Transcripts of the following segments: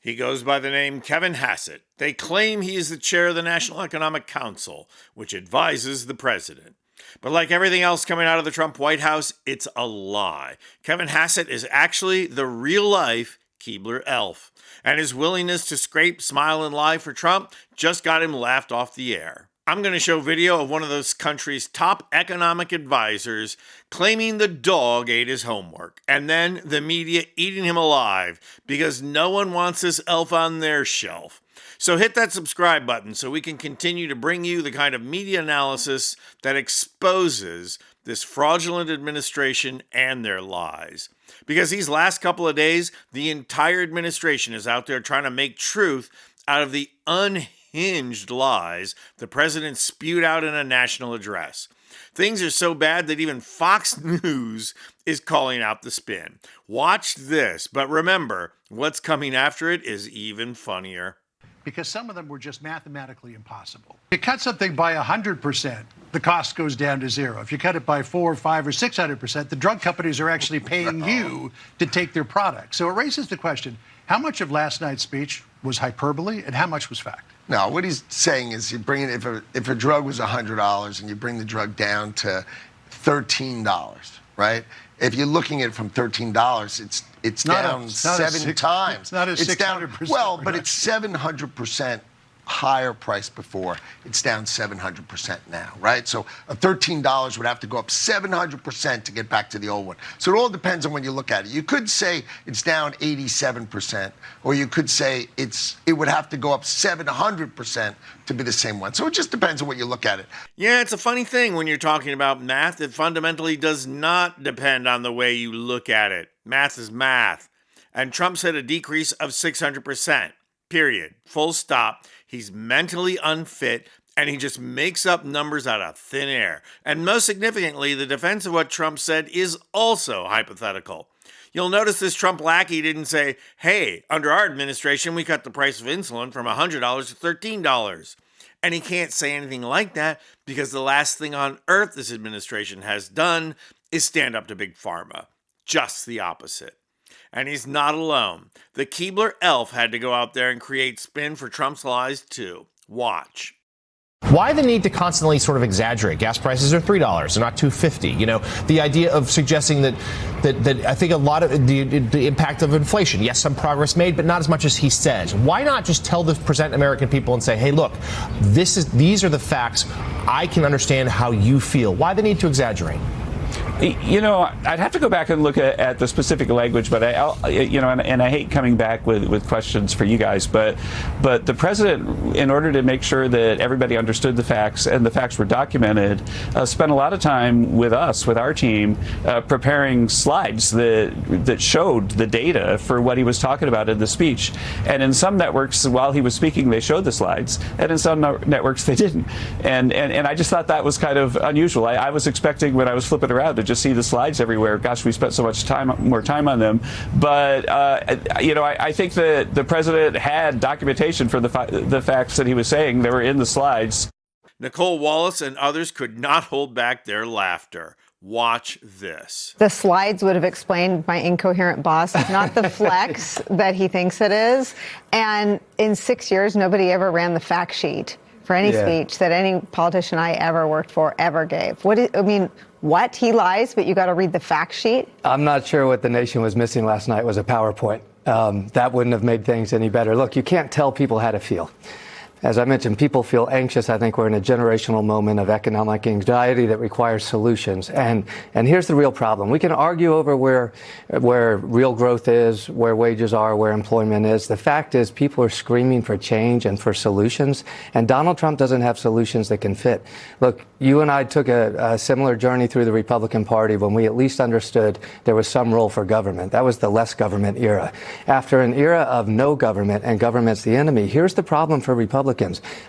He goes by the name Kevin Hassett. They claim he is the chair of the National Economic Council, which advises the president. But like everything else coming out of the Trump White House, it's a lie. Kevin Hassett is actually the real-life Keebler elf, and his willingness to scrape, smile, and lie for Trump just got him laughed off the air. I'm going to show video of one of those country's top economic advisors claiming the dog ate his homework, and then the media eating him alive because no one wants this elf on their shelf. So hit that subscribe button so we can continue to bring you the kind of media analysis that exposes this fraudulent administration and their lies. Because these last couple of days, the entire administration is out there trying to make truth out of the unhinged lies the president spewed out in a national address. Things are so bad that even Fox News is calling out the spin. Watch this, but remember, what's coming after it is even funnier. Because some of them were just mathematically impossible. You cut something by 100%, the cost goes down to zero. If you cut it by 4, 5, or 600%, the drug companies are actually paying you to take their product. So it raises the question, how much of last night's speech was hyperbole and how much was fact? No, what he's saying is you bring it, if a drug was $100 and you bring the drug down to $13, right? If you're looking at it from $13, it's down seven times. It's not a 600%. Well, but it's 700% higher price before. It's down 700% now, right? So a $13 would have to go up 700% to get back to the old one. So it all depends on when you look at it. You could say it's down 87%, or you could say it would have to go up 700% to be the same one. So it just depends on what you look at it. Yeah, it's a funny thing when you're talking about math. It fundamentally does not depend on the way you look at it. Math is math. And Trump said a decrease of 600%. Period. Full stop. He's mentally unfit, and he just makes up numbers out of thin air. And most significantly, the defense of what Trump said is also hypothetical. You'll notice this Trump lackey didn't say, hey, under our administration, we cut the price of insulin from $100 to $13. And he can't say anything like that because the last thing on earth this administration has done is stand up to Big Pharma. Just the opposite. And he's not alone. The Keebler elf had to go out there and create spin for Trump's lies too. Watch. Why the need to constantly sort of exaggerate? Gas prices are $3, they're not $2.50. You know, the idea of suggesting that I think a lot of the impact of inflation. Yes, some progress made, but not as much as he says. Why not just present American people and say, hey, look, these are the facts. I can understand how you feel. Why the need to exaggerate? You know, I'd have to go back and look at the specific language, but I hate coming back with questions for you guys, but the president, in order to make sure that everybody understood the facts and the facts were documented, spent a lot of time with our team, preparing slides that showed the data for what he was talking about in the speech. And in some networks, while he was speaking, they showed the slides, and in some networks they didn't. And I just thought that was kind of unusual. I was expecting, when I was flipping around, to just see the slides everywhere. Gosh, we spent so much more time on them. But I think that the president had documentation for the facts that he was saying. They were in the slides. Nicole Wallace and others could not hold back their laughter. Watch this. The slides would have explained my incoherent boss. It's not the flex that he thinks it is. And in 6 years, nobody ever ran the fact sheet for any speech that any politician I ever worked for ever gave. What? He lies, but you got to read the fact sheet? I'm not sure what the nation was missing last night was a PowerPoint. That wouldn't have made things any better. Look, you can't tell people how to feel. As I mentioned, people feel anxious. I think we're in a generational moment of economic anxiety that requires solutions. And here's the real problem. We can argue over where real growth is, where wages are, where employment is. The fact is people are screaming for change and for solutions. And Donald Trump doesn't have solutions that can fit. Look, you and I took a similar journey through the Republican Party when we at least understood there was some role for government. That was the less government era. After an era of no government and government's the enemy, here's the problem for Republicans.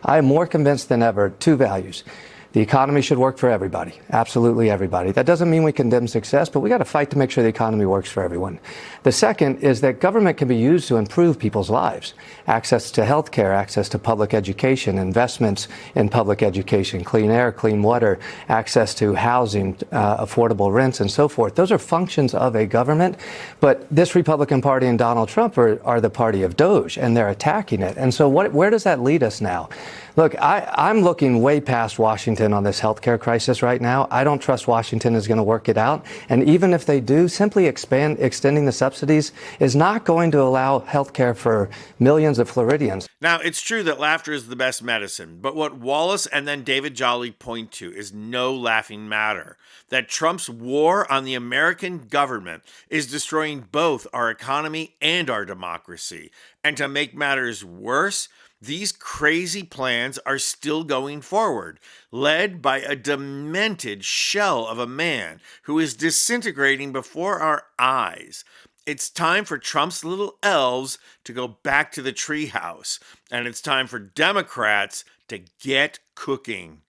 I am more convinced than ever, two values. The economy should work for everybody, absolutely everybody. That doesn't mean we condemn success, but we got to fight to make sure the economy works for everyone. The second is that government can be used to improve people's lives. Access to health care, access to public education, investments in public education, clean air, clean water, access to housing, affordable rents, and so forth. Those are functions of a government, but this Republican Party and Donald Trump are the party of Doge, and they're attacking it. And so where does that lead us now? Look, I'm looking way past Washington on this healthcare crisis right now. I don't trust Washington is going to work it out. And even if they do, simply extending the subsidies is not going to allow healthcare for millions of Floridians. Now, it's true that laughter is the best medicine, but what Wallace and then David Jolly point to is no laughing matter. That Trump's war on the American government is destroying both our economy and our democracy. And to make matters worse, these crazy plans are still going forward, led by a demented shell of a man who is disintegrating before our eyes. It's time for Trump's little elves to go back to the treehouse, and it's time for Democrats to get cooking.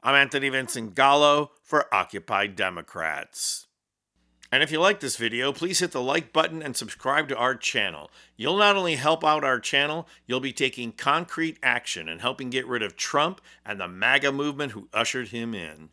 I'm Anthony Vincent Gallo for Occupy Democrats. And if you like this video, please hit the like button and subscribe to our channel. You'll not only help out our channel, you'll be taking concrete action and helping get rid of Trump and the MAGA movement who ushered him in.